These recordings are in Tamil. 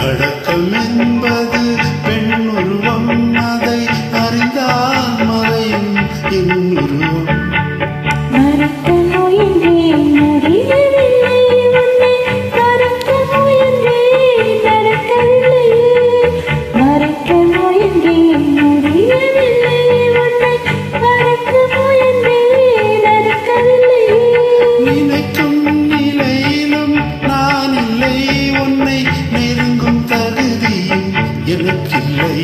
அடக்கம் என்பது பெண் உருவம், அதை அறிந்தால் மறையும் என் உருவம். நினைக்கும் நிலையிலும் நான் இல்லை, உன்னை நெருங்கும் தகுதியும் எனக்கில்லை.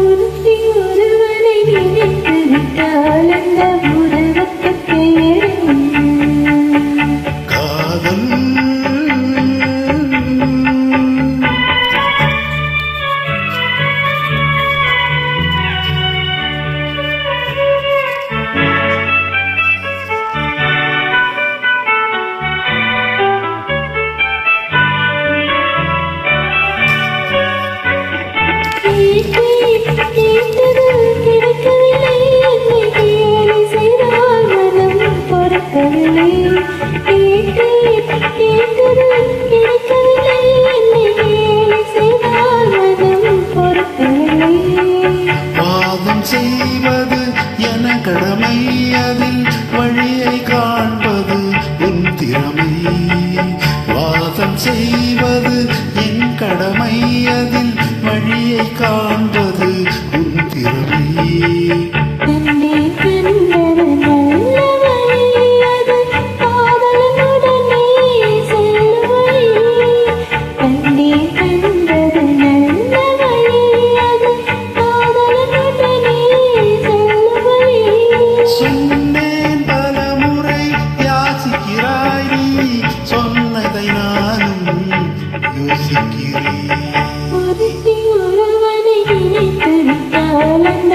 ஒருவனை நினைத்து விட்டால் அந்த உறவுக்கு பெயர் காதல். வாதம் செய்வது என கடமை, அதில் வழியை காண்பது உன் திறமை. வாதம் செய்வது என் கடமை, அதில் வழியை காண்பது உன் திறமை. சொன்னேன் பலமுறை, யாசிக்கிறாய் நீ, சொன்னதை நானும் யோசிக்கிறேன். ஒருவனை நினைத்து விட்டால் அந்த